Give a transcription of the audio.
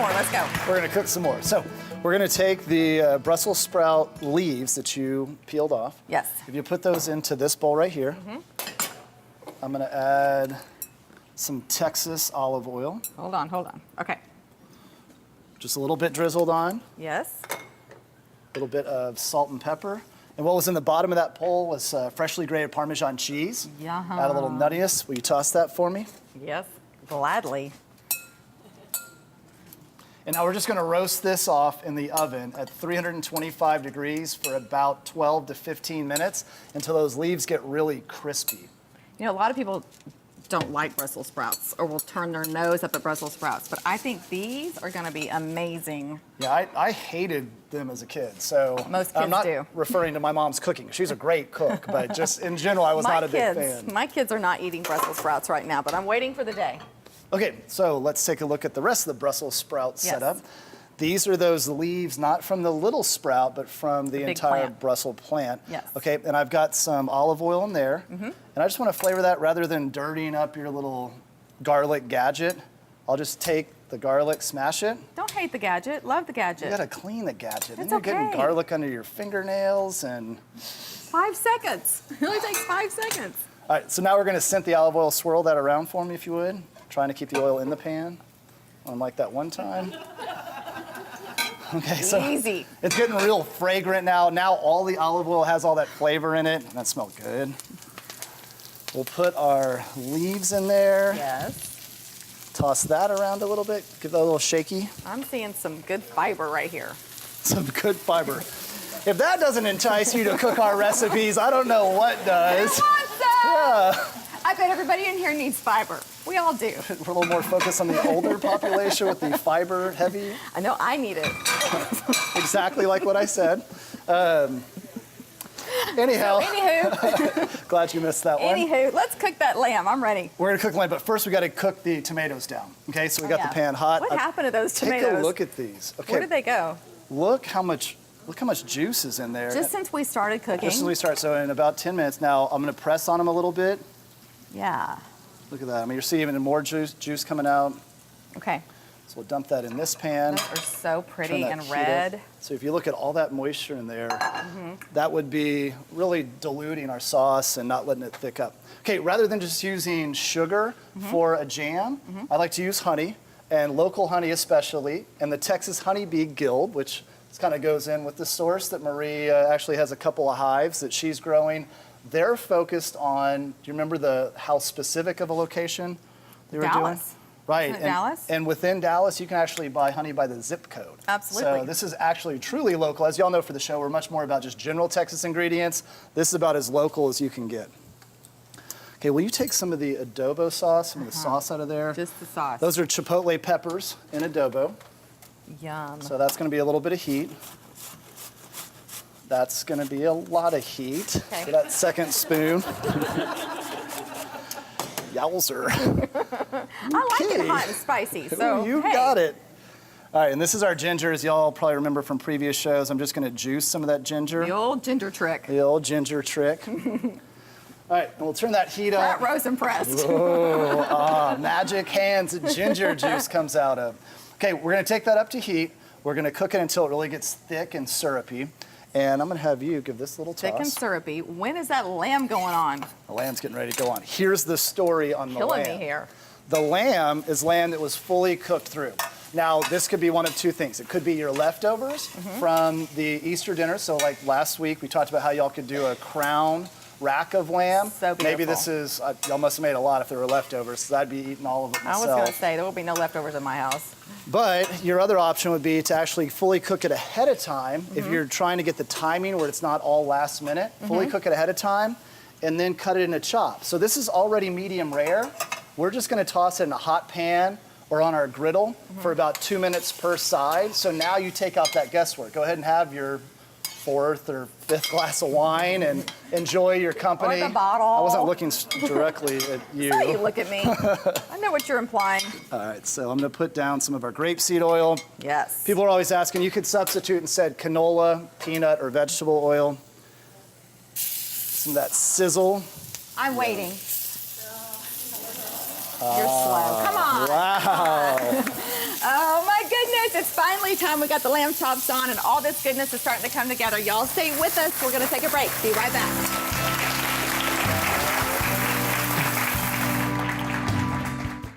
more. Let's go. We're gonna cook some more. So we're gonna take the Brussels sprout leaves that you peeled off. Yes. If you put those into this bowl right here, I'm gonna add some Texas olive oil, Hold on. Okay. just a little bit drizzled on, Yes. a little bit of salt and pepper. And what was in the bottom of that bowl was freshly grated Parmesan cheese. Yum. Add a little nuttiness. Will you toss that for me? Yes. Gladly. And now we're just gonna roast this off in the oven at 325 degrees for about 12 to 15 minutes until those leaves get really crispy. You know, a lot of people don't like Brussels sprouts or will turn their nose up at Brussels sprouts, but I think these are gonna be amazing. Yeah, I hated them as a kid, so Most I'm kids not do. referring to my mom's cooking. She's a great cook, but just in general, I was not a big fan. My kids are not eating Brussels sprouts right now, but I'm waiting for the day. Okay, so let's take a look at the rest of the Brussels sprout Yes. setup. These are those leaves, not from the little sprout, but from the big entire plant. Brussels plant. Yes. Okay, and I've got some olive oil in there. And I just want to flavor that rather than dirtying up your little garlic gadget. I'll just take the garlic, smash it. Don't hate the gadget, love the You gadget. gotta clean the gadget. Then It's you're getting okay. garlic under your fingernails and... 5 seconds. It only takes 5 seconds. All right, so now we're gonna scent the olive oil. Swirl that around for me if you would. Trying to keep the oil in the pan, unlike that one time. Okay, so Easy. it's getting real fragrant now. Now all the olive oil has all that flavor in it. That smells good. We'll put our leaves in there. Yes. Toss that around a little bit. Give that a little shaky. I'm seeing some good fiber right here. Some good fiber. If that doesn't entice you to cook our recipes, I don't know what does. Who wants that? I bet everybody in here needs fiber. We all do. We're a little more focused on the older population with the fiber heavy. I know I need it. Exactly like what I said. Anyhow, Anywho, glad you missed that one. let's cook that lamb. I'm ready. We're gonna cook lamb, but first we gotta cook the tomatoes down. Okay, so we got Yeah. the pan hot. What happened to those tomatoes? Take a look at these. Okay, Where did they go? look how much juice is in there. Just since we started cooking. Just as we start, so in about 10 minutes now, I'm gonna press on them a little bit. Yeah. Look at that. I mean, you're seeing even more juice coming out. Okay. So we'll dump that in this pan. Those are so Turn pretty that and heat red. up. So if you look at all that moisture in there, that would be really diluting our sauce and not letting it thick up. Okay, rather than just using sugar for a jam, I like to use honey, and local honey especially, and the Texas Honeybee Guild, which kind of goes in with the source that Marie actually has a couple of hives that she's growing. They're focused on, do you remember how specific of a location they were doing? Dallas. Right. Isn't it Dallas? And within Dallas, you can actually buy honey by the zip code. Absolutely. So this is actually truly local. As y'all know for the show, we're much more about just general Texas ingredients. This is about as local as you can get. Okay, will you take some of the adobo sauce, some of the sauce out of there? Just the sauce. Those are chipotle peppers in adobo. Yum. So that's going to be a little bit of heat. That's going to be a lot of heat Okay. for that second spoon. Yowzer. I like it Okay. hot and spicy. So you hey. got it. All right, and this is our ginger, as y'all probably remember from previous shows. I'm just going to juice some of that ginger. The old ginger trick. The old ginger trick. All right, and we'll turn that heat That up. rose and pressed. Magic hands, the ginger juice comes out of. Okay, we're going to take that up to heat. We're going to cook it until it really gets thick and syrupy. And I'm going to have you give this a little Thick and toss. syrupy. When is that lamb going on? The lamb's getting ready to go on. Here's the story on the Killing lamb. me here. The lamb is lamb that was fully cooked through. Now, this could be one of two things. It could be your leftovers from the Easter dinner. So like last week, we talked about how y'all could do a crown rack of lamb. So Maybe beautiful. this is, y'all must have made a lot if there were leftovers, so I'd be eating all of it I was myself. going to say, there will be no leftovers in my house. But your other option would be to actually fully cook it ahead of time. If you're trying to get the timing where it's not all last minute, fully cook it ahead of time and then cut it into chops. So this is already medium rare. We're just gonna toss it in a hot pan or on our griddle for about 2 minutes per side. So now you take out that guesswork. Go ahead and have your 4th or 5th glass of wine and enjoy your company. Or the bottle. I wasn't looking directly at you. So you look at me. I know what you're implying. All right, so I'm gonna put down some of our grapeseed oil. Yes. People are always asking, you could substitute instead canola, peanut, or vegetable oil. Some of that sizzle. I'm waiting. You're slow. Come on. Wow. Oh my goodness, it's finally time. We got the lamb chops on and all this goodness is starting to come together. Y'all stay with us. We're going to take a break. Be right back.